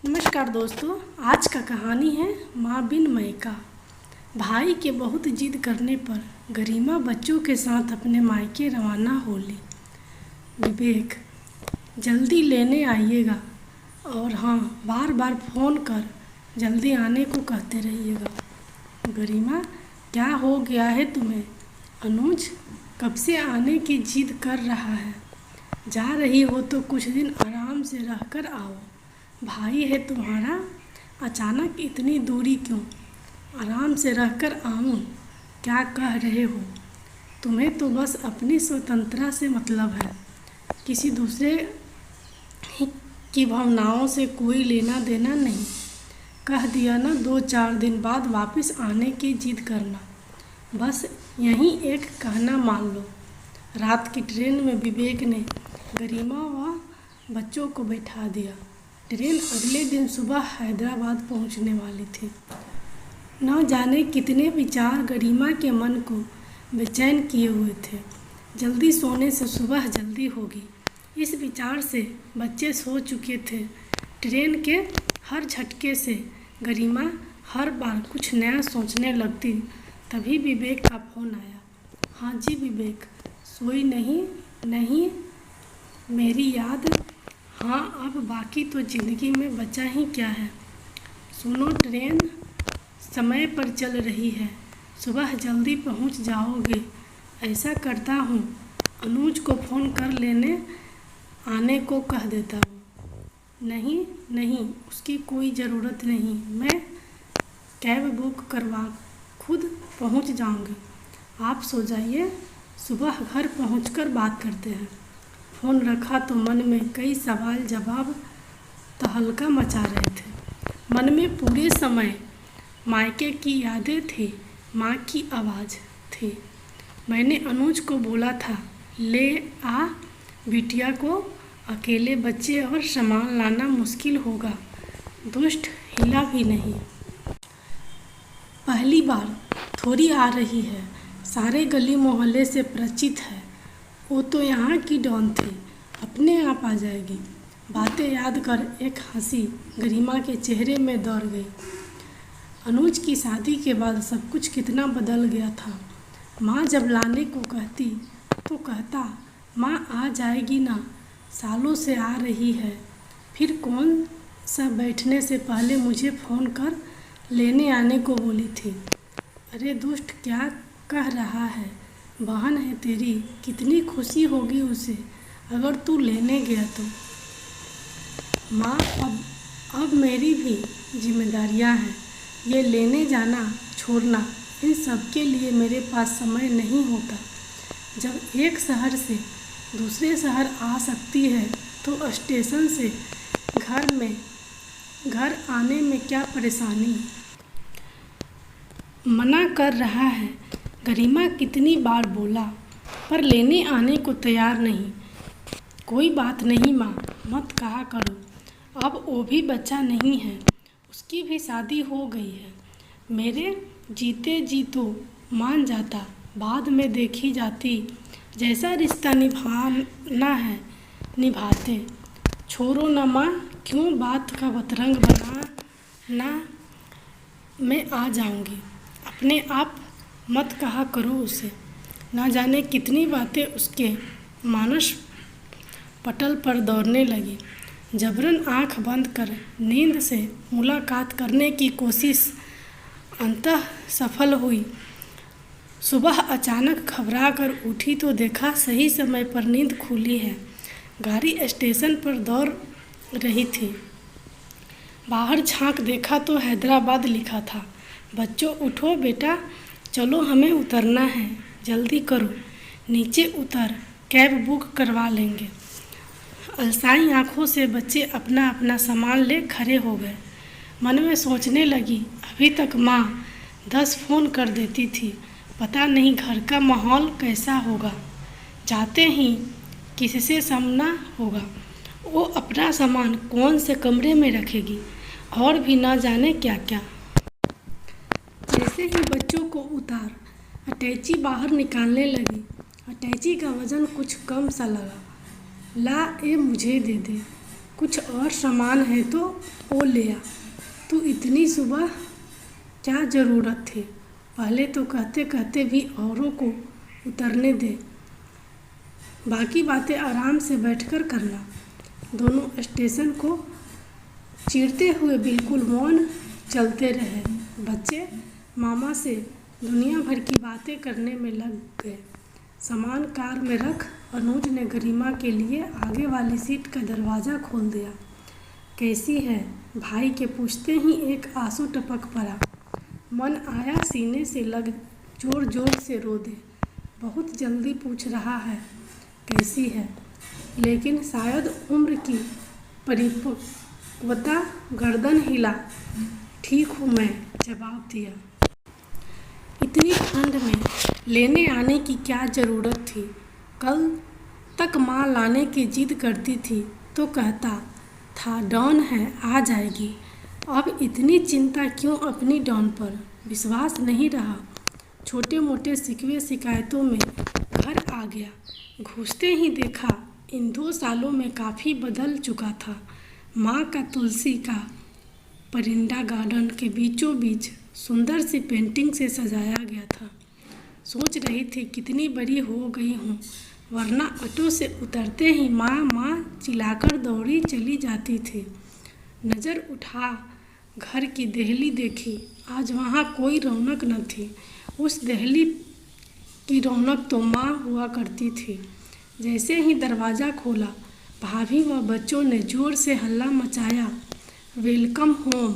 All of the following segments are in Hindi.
नमस्कार दोस्तों, आज का कहानी है माँ बिन मैका। भाई के बहुत जिद करने पर गरिमा बच्चों के साथ अपने मायके रवाना हो ली। विवेक, जल्दी लेने आइएगा और हाँ, बार बार फ़ोन कर जल्दी आने को कहते रहिएगा। गरिमा, क्या हो गया है तुम्हें? अनुज कब से आने की जिद कर रहा है। जा रही हो तो कुछ दिन आराम से रहकर आओ। भाई है तुम्हारा, अचानक इतनी दूरी क्यों? आराम से रहकर आऊँ, क्या कह रहे हो? तुम्हें तो बस अपनी स्वतंत्रता से मतलब है, किसी दूसरे की भावनाओं से कोई लेना देना नहीं। कह दिया ना, 2-4 दिन बाद वापस आने की जिद करना, बस यहीं एक कहना मान लो। रात की ट्रेन में विवेक ने गरिमा व बच्चों को बैठा दिया। ट्रेन अगले दिन सुबह हैदराबाद पहुंचने वाली थी। न जाने कितने विचार गरिमा के मन को बेचैन किए हुए थे। जल्दी सोने से सुबह जल्दी होगी, इस विचार से बच्चे सो चुके थे। ट्रेन के हर झटके से गरिमा हर बार कुछ नया सोचने लगती। तभी विवेक का फ़ोन आया। हाँ जी विवेक, सोई नहीं? नहीं, मेरी याद? हाँ, अब बाकी तो ज़िंदगी में बचा ही क्या है। सुनो, ट्रेन समय पर चल रही है, सुबह जल्दी पहुंच जाओगे। ऐसा करता हूँ, अनुज को फ़ोन कर लेने आने को कह देता हूँ। नहीं नहीं, उसकी कोई ज़रूरत नहीं, मैं कैब बुक करवा खुद पहुंच जाऊंगी। आप सो जाइए, सुबह घर पहुंचकर बात करते हैं। फ़ोन रखा तो मन में कई सवाल जवाब तहलका मचा रहे थे। मन में पूरे समय मायके की यादें थी, माँ की आवाज़ थी। मैंने अनुज को बोला था, ले आ बिटिया को, अकेले बच्चे और सामान लाना मुश्किल होगा। दुष्ट हिला भी नहीं। पहली बार थोड़ी आ रही है, सारे गली मोहल्ले से परिचित है। वो तो यहाँ की डॉन थी, अपने आप आ जाएगी। बातें याद कर एक हंसी गरिमा के चेहरे में दौड़ गई। अनुज की शादी के बाद सब कुछ कितना बदल गया था। माँ जब लाने को कहती तो कहता, माँ आ जाएगी ना, सालों से आ रही है। फिर कौन सा बैठने से पहले मुझे फ़ोन कर लेने आने को बोली थी। अरे दुष्ट, क्या कह रहा है? बहन है तेरी, कितनी खुशी होगी उसे अगर तू लेने गया तो। माँ, अब मेरी भी जिम्मेदारियाँ हैं। ये लेने जाना छोड़ना, इन सब के लिए मेरे पास समय नहीं होता। जब एक शहर से दूसरे शहर आ सकती है तो स्टेशन से घर आने में क्या परेशानी? मना कर रहा है। गरिमा कितनी बार बोला, पर लेने आने को तैयार नहीं। कोई बात नहीं माँ, मत कहा करो। अब वो भी बच्चा नहीं है, उसकी भी शादी हो गई है। मेरे जीते जी तो मान जाता, बाद में देखी जाती। जैसा रिश्ता निभाना है निभाते। छोड़ो ना माँ, क्यों बात का बतरंग बनाना। मैं आ जाऊँगी, अपने आप मत कहा करो उसे। ना जाने कितनी बातें उसके मानस पटल पर दौड़ने लगी। जबरन आंख बंद कर नींद से मुलाकात करने की कोशिश अंततः सफल हुई। सुबह अचानक घबरा कर उठी तो देखा सही समय पर नींद खुली है। गाड़ी स्टेशन पर दौड़ रही थी। बाहर झांक देखा तो हैदराबाद लिखा था। बच्चों उठो बेटा, चलो हमें उतरना है, जल्दी करो, नीचे उतर, कैब बुक करवा लेंगे। अलसाई आँखों से बच्चे अपना अपना सामान ले खड़े हो गए। मन में सोचने लगी, अभी तक माँ 10 फ़ोन कर देती थी, पता नहीं घर का माहौल कैसा होगा। जाते ही किससे सामना होगा, वो अपना सामान कौन से कमरे में रखेगी, और भी ना जाने क्या क्या। जैसे ही बच्चों को उतार अटैची बाहर निकालने लगी। अटैची का वज़न कुछ कम सा लगा। ला, ये मुझे दे दे। कुछ और सामान है तो वो ले आ। तू इतनी सुबह क्या ज़रूरत थी? पहले तो कहते कहते भी औरों को उतरने दे, बाकी बातें आराम से बैठकर करना। दोनों स्टेशन को चीरते हुए बिल्कुल मौन चलते रहे। बच्चे मामा से दुनिया भर की बातें करने में लग गए। सामान कार में रख अनुज ने गरिमा के लिए आगे वाली सीट का दरवाज़ा खोल दिया। कैसी है? भाई के पूछते ही एक आंसू टपक पड़ा। मन आया सीने से लग जोर जोर से रो दे। बहुत जल्दी पूछ रहा है कैसी है, लेकिन शायद उम्र की परिपक्वता गर्दन हिला। ठीक हूँ मैं, जवाब दिया। इतनी ठंड में लेने आने की क्या ज़रूरत थी? कल तक माँ लाने की जिद करती थी तो कहता था डॉन है आ जाएगी। अब इतनी चिंता क्यों अपनी डॉन पर? विश्वास नहीं रहा। छोटे मोटे शिकवे शिकायतों में घर आ गया। घुसते ही देखा इन 2 सालों में काफ़ी बदल चुका था। माँ का तुलसी का परिंदा गार्डन के बीचों बीच सुंदर सी पेंटिंग से सजाया गया था। सोच रही थी कितनी बड़ी हो गई हूँ, वरना ऑटो से उतरते ही माँ माँ चिल्लाकर दौड़ी चली जाती थी। नज़र उठा घर की देहली देखी। आज वहाँ कोई रौनक न थी। उस देहली की रौनक तो माँ हुआ करती थी। जैसे ही दरवाज़ा खोला भाभी व बच्चों ने ज़ोर से हल्ला मचाया, वेलकम होम।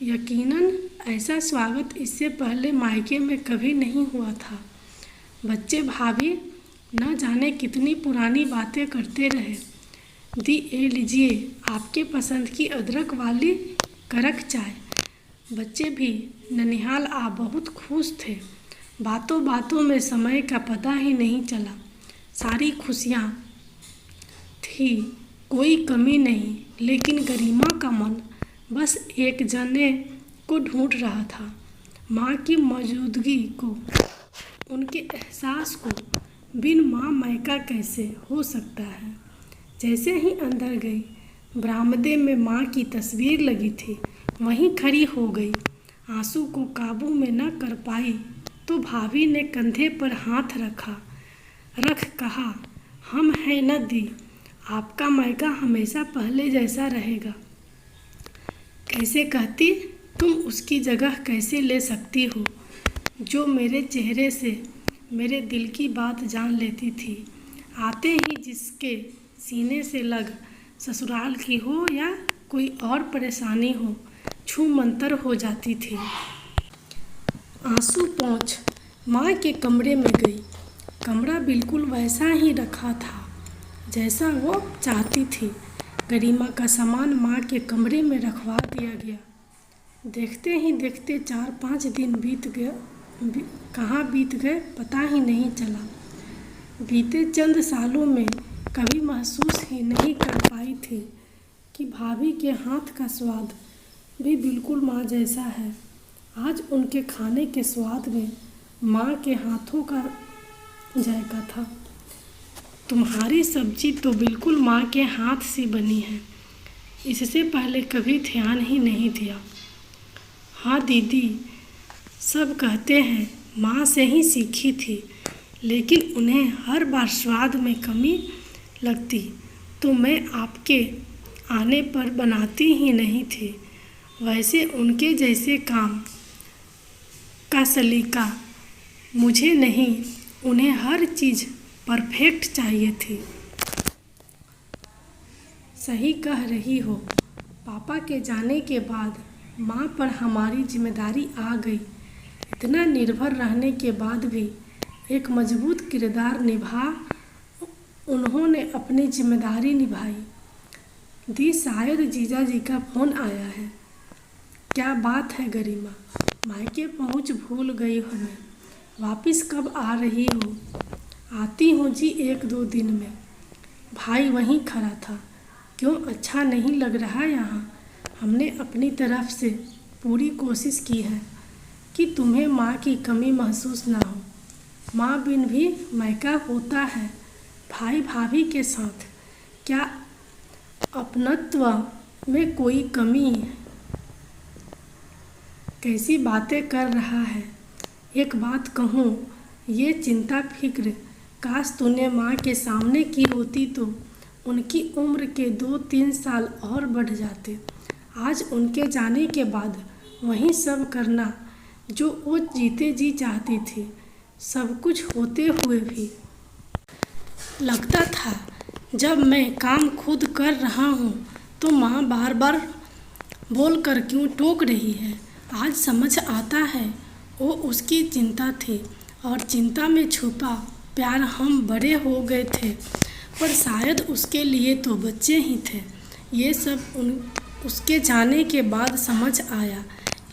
यकीनन ऐसा स्वागत इससे पहले मायके में कभी नहीं हुआ था। बच्चे भाभी न जाने कितनी पुरानी बातें करते रहे। दी ए लीजिए आपके पसंद की अदरक वाली कड़क चाय। बच्चे भी ननिहाल आ बहुत खुश थे। बातों बातों में समय का पता ही नहीं चला। सारी खुशियाँ थी, कोई कमी नहीं, लेकिन गरिमा का मन बस एक जने को ढूंढ रहा था। माँ की मौजूदगी को, उनके एहसास को। बिन माँ मायका कैसे हो सकता है? जैसे ही अंदर गई, बरामदे में माँ की तस्वीर लगी थी, वहीं खड़ी हो गई। आंसू को काबू में न कर पाई तो भाभी ने कंधे पर हाथ रख कहा, हम हैं न दी, आपका मायका हमेशा पहले जैसा रहेगा। कैसे कहती? तुम उसकी जगह कैसे ले सकती हो जो मेरे चेहरे से मेरे दिल की बात जान लेती थी। आते ही जिसके सीने से लग ससुराल की हो या कोई और परेशानी हो, छू मंतर हो जाती थी। आंसू पोंछ माँ के कमरे में गई। कमरा बिल्कुल वैसा ही रखा था जैसा वो चाहती थी। गरिमा का सामान माँ के कमरे में रखवा दिया गया। देखते ही देखते 4-5 दिन बीत गए। कहाँ बीत गए पता ही नहीं चला। बीते चंद सालों में कभी महसूस ही नहीं कर पाई थी कि भाभी के हाथ का स्वाद भी बिल्कुल माँ जैसा है। आज उनके खाने के स्वाद में माँ के हाथों का जायका था। तुम्हारी सब्जी तो बिल्कुल माँ के हाथ से बनी है। इससे पहले कभी ध्यान ही नहीं दिया। हाँ दीदी, सब कहते हैं माँ से ही सीखी थी, लेकिन उन्हें हर बार स्वाद में कमी लगती तो मैं आपके आने पर बनाती ही नहीं थी। वैसे उनके जैसे काम का सलीका मुझे नहीं, उन्हें हर चीज़ परफेक्ट चाहिए थी। सही कह रही हो। पापा के जाने के बाद माँ पर हमारी जिम्मेदारी आ गई। इतना निर्भर रहने के बाद भी एक मजबूत किरदार निभा उन्होंने अपनी जिम्मेदारी निभाई। दी शायद जीजा जी का फ़ोन आया है। क्या बात है गरिमा? मायके पहुँच भूल गई हमें। वापिस कब आ रही हो? आती हूँ जी 1-2 दिन में। भाई वहीं खड़ा था। क्यों, अच्छा नहीं लग रहा यहाँ? हमने अपनी तरफ से पूरी कोशिश की है कि तुम्हें माँ की कमी महसूस ना हो। माँ बिन भी मायका होता है, भाई भाभी के साथ। क्या अपनत्व में कोई कमी, कैसी बातें कर रहा है। एक बात कहूँ, ये चिंता फिक्र काश तूने माँ के सामने की होती तो उनकी उम्र के 2-3 साल और बढ़ जाते। आज उनके जाने के बाद वही सब करना जो वो जीते जी चाहती थी। सब कुछ होते हुए भी लगता था जब मैं काम खुद कर रहा हूँ तो माँ बार बार बोल कर क्यों टोक रही है। आज समझ आता है वो उसकी चिंता थी और चिंता में छुपा प्यार। हम बड़े हो गए थे पर शायद उसके लिए तो बच्चे ही थे। ये सब उसके जाने के बाद समझ आया।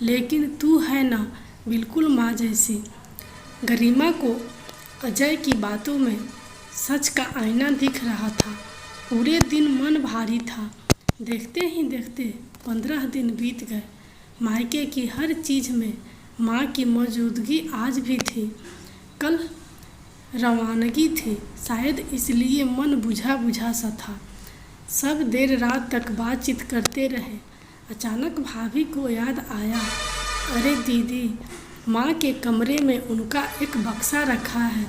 लेकिन तू है ना बिल्कुल माँ जैसी। गरिमा को अजय की बातों में सच का आईना दिख रहा था। पूरे दिन मन भारी था। देखते ही देखते 15 दिन बीत गए। मायके की हर चीज़ में माँ की मौजूदगी आज भी थी। कल रवानगी थी, शायद इसलिए मन बुझा बुझा सा था। सब देर रात तक बातचीत करते रहे। अचानक भाभी को याद आया, अरे दीदी, माँ के कमरे में उनका एक बक्सा रखा है।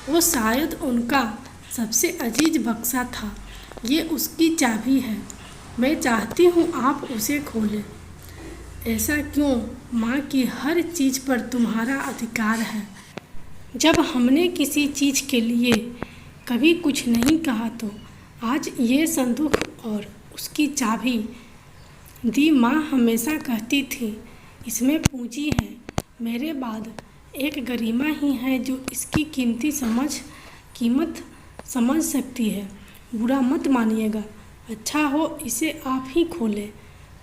वो शायद उनका सबसे अजीज बक्सा था। ये उसकी चाबी है। मैं चाहती हूँ आप उसे खोलें। ऐसा क्यों? माँ की हर चीज़ पर तुम्हारा अधिकार है। जब हमने किसी चीज़ के लिए कभी कुछ नहीं कहा तो आज ये संदूक और उसकी चाबी दी। माँ हमेशा कहती थी इसमें पूंजी है। मेरे बाद एक गरिमा ही है जो इसकी कीमत समझ सकती है। बुरा मत मानिएगा, अच्छा हो इसे आप ही खोलें।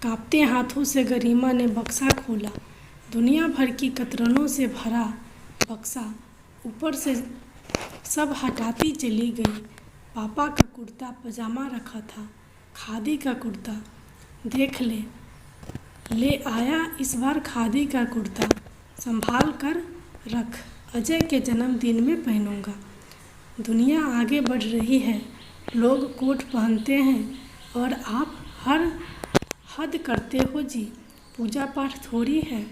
कांपते हाथों से गरिमा ने बक्सा खोला। दुनिया भर की कतरनों से भरा बक्सा ऊपर से सब हटाती चली गई। पापा का कुर्ता पजामा रखा था, खादी का कुर्ता। देख ले आया इस बार खादी का कुर्ता। संभाल कर रख, अजय के जन्मदिन में पहनूंगा। दुनिया आगे बढ़ रही है, लोग कोट पहनते हैं और आप हर हद करते हो जी। पूजा पाठ थोड़ी है।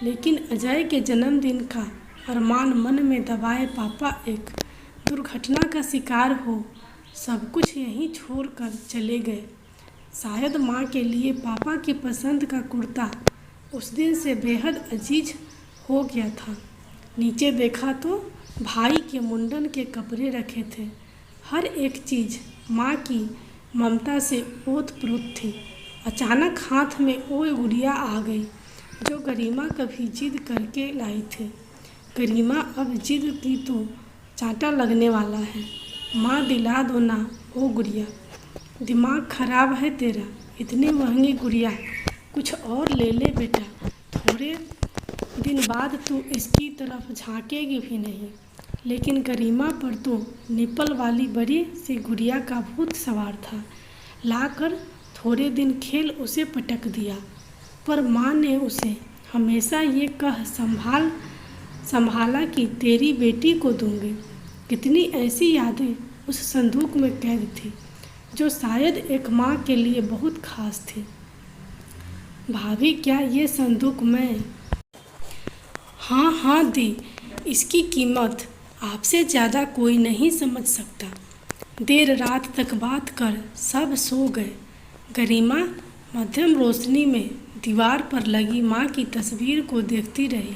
लेकिन अजय के जन्मदिन का अरमान मन में दबाए पापा एक दुर्घटना का शिकार हो सब कुछ यहीं छोड़ कर चले गए। शायद माँ के लिए पापा की पसंद का कुर्ता उस दिन से बेहद अजीज हो गया था। नीचे देखा तो भाई के मुंडन के कपड़े रखे थे। हर एक चीज़ माँ की ममता से ओत-प्रोत थी। अचानक हाथ में वो गुड़िया आ गई जो गरिमा कभी जिद करके लाई थी। गरिमा अब जिद की तो चांटा लगने वाला है। माँ दिला दो ना वो गुड़िया। दिमाग खराब है तेरा, इतनी महंगी गुड़िया कुछ और ले ले बेटा। थोड़े दिन बाद तू इसकी तरफ झांकेगी भी नहीं। लेकिन गरिमा पर तो निपल वाली बड़ी सी गुड़िया का भूत सवार था। लाकर थोड़े दिन खेल उसे पटक दिया। पर माँ ने उसे हमेशा ये कह संभाला कि तेरी बेटी को दूंगी। कितनी ऐसी यादें उस संदूक में कैद थी जो शायद एक माँ के लिए बहुत खास थी। भाभी, क्या ये संदूक मैं? हाँ दी, इसकी कीमत आपसे ज़्यादा कोई नहीं समझ सकता। देर रात तक बात कर सब सो गए। गरिमा मध्यम रोशनी में दीवार पर लगी माँ की तस्वीर को देखती रही।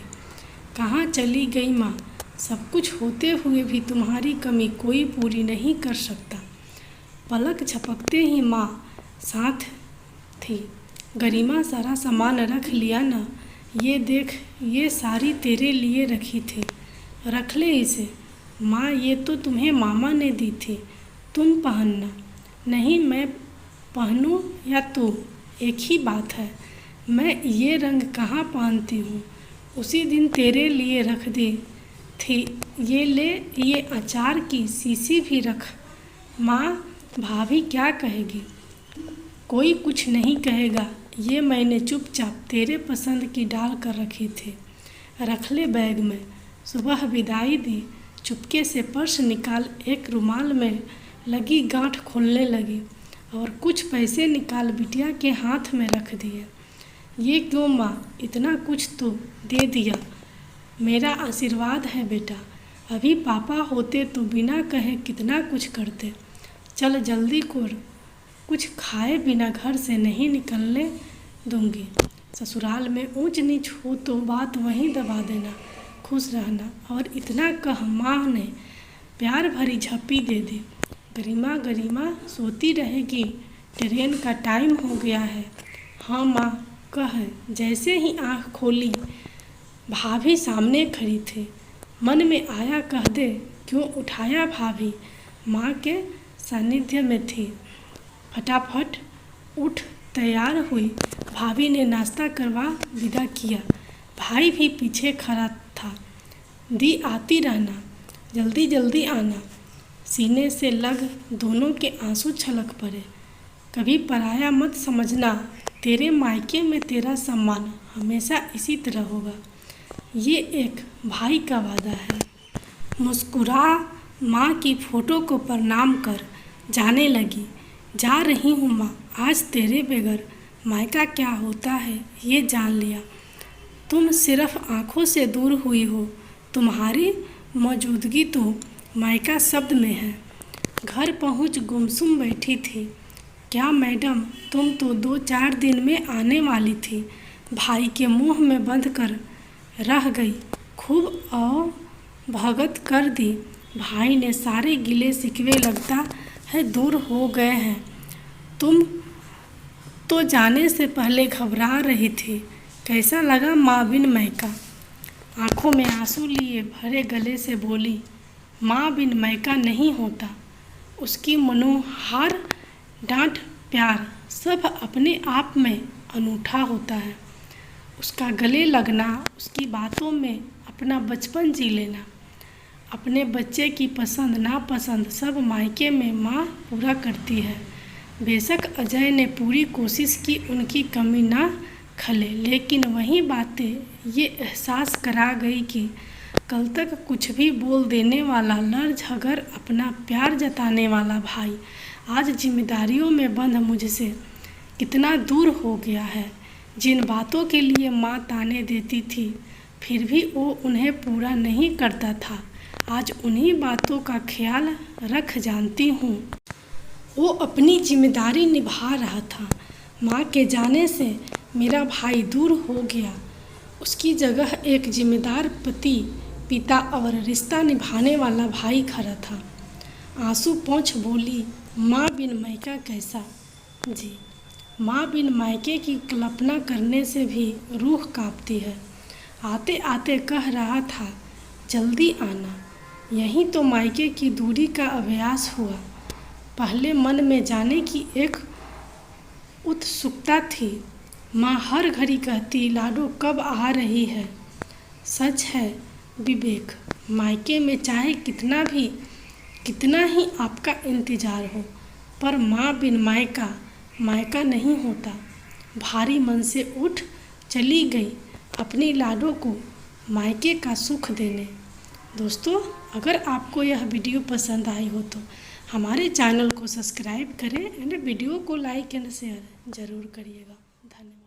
कहाँ चली गई माँ? सब कुछ होते हुए भी तुम्हारी कमी कोई पूरी नहीं कर सकता। पलक झपकते ही माँ साथ थी। गरिमा, सारा सामान रख लिया ना? ये देख, ये साड़ी तेरे लिए रखी थी, रख ले इसे। माँ, ये तो तुम्हें मामा ने दी थी, तुम पहनना। नहीं, मैं पहनूं या तू, एक ही बात है। मैं ये रंग कहाँ पहनती हूँ। उसी दिन तेरे लिए रख दी थी। ये ले, ये अचार की शीशी भी रख। माँ, भाभी क्या कहेगी? कोई कुछ नहीं कहेगा। ये मैंने चुपचाप तेरे पसंद की डाल कर रखी थी, रख ले बैग में। सुबह विदाई दी। चुपके से पर्स निकाल एक रुमाल में लगी गांठ खोलने लगी। और कुछ पैसे निकाल बिटिया के हाथ में रख दिए। ये क्यों माँ, इतना कुछ तो दे दिया। मेरा आशीर्वाद है बेटा, अभी पापा होते तो बिना कहे कितना कुछ करते। चल जल्दी कर, कुछ खाए बिना घर से नहीं निकलने दूंगी। ससुराल में ऊंच नीच हो तो बात वहीं दबा देना, खुश रहना। और इतना कह माँ ने प्यार भरी झप्पी दे दी। गरिमा गरिमा सोती रहेगी, ट्रेन का टाइम हो गया है। हाँ माँ कह जैसे ही आँख खोली भाभी सामने खड़ी थी। मन में आया कह दे क्यों उठाया भाभी, माँ के सानिध्य में थी। फटाफट उठ तैयार हुई, भाभी ने नाश्ता करवा विदा किया। भाई भी पीछे खड़ा था। दी आती रहना, जल्दी जल्दी आना। सीने से लग दोनों के आंसू छलक पड़े। कभी पराया मत समझना, तेरे मायके में तेरा सम्मान हमेशा इसी तरह होगा, ये एक भाई का वादा है। मुस्कुरा माँ की फ़ोटो को प्रणाम कर जाने लगी। जा रही हूँ माँ, आज तेरे बगैर मायका क्या होता है ये जान लिया। तुम सिर्फ आँखों से दूर हुई हो, तुम्हारी मौजूदगी तो मायका शब्द में है। घर पहुँच गुमसुम बैठी थी। क्या मैडम, तुम तो 2-4 दिन में आने वाली थी, भाई के मुंह में बंद कर रह गई, खूब भगत कर दी। भाई ने सारे गिले शिकवे लगता है दूर हो गए हैं। तुम तो जाने से पहले घबरा रही थी। कैसा लगा माँ बिन मायका? आंखों में आंसू लिए भरे गले से बोली, माँ बिन मायका नहीं होता। उसकी मनोहार डांट प्यार सब अपने आप में अनूठा होता है। उसका गले लगना, उसकी बातों में अपना बचपन जी लेना, अपने बच्चे की पसंद नापसंद सब मायके में माँ पूरा करती है। बेशक अजय ने पूरी कोशिश की उनकी कमी ना खले, लेकिन वही बातें ये एहसास करा गई कि कल तक कुछ भी बोल देने वाला लड़ झगड़ अपना प्यार जताने वाला भाई आज जिम्मेदारियों में बंध मुझसे कितना दूर हो गया है। जिन बातों के लिए माँ ताने देती थी फिर भी वो उन्हें पूरा नहीं करता था, आज उन्हीं बातों का ख्याल रख जानती हूँ। वो अपनी जिम्मेदारी निभा रहा था। माँ के जाने से मेरा भाई दूर हो गया, उसकी जगह एक जिम्मेदार पति, पिता और रिश्ता निभाने वाला भाई खड़ा था। आंसू पोंछ बोली, माँ बिन मायका कैसा जी। माँ बिन मायके की कल्पना करने से भी रूह कांपती है। आते आते कह रहा था जल्दी आना, यहीं तो मायके की दूरी का अभ्यास हुआ। पहले मन में जाने की एक उत्सुकता थी। माँ हर घड़ी कहती लाडो कब आ रही है। सच है विवेक, मायके में चाहे कितना ही आपका इंतज़ार हो, पर माँ बिन मायका मायका नहीं होता। भारी मन से उठ चली गई अपनी लाडो को मायके का सुख देने। दोस्तों, अगर आपको यह वीडियो पसंद आई हो तो हमारे चैनल को सब्सक्राइब करें एंड वीडियो को लाइक एंड शेयर ज़रूर करिएगा। धन्यवाद।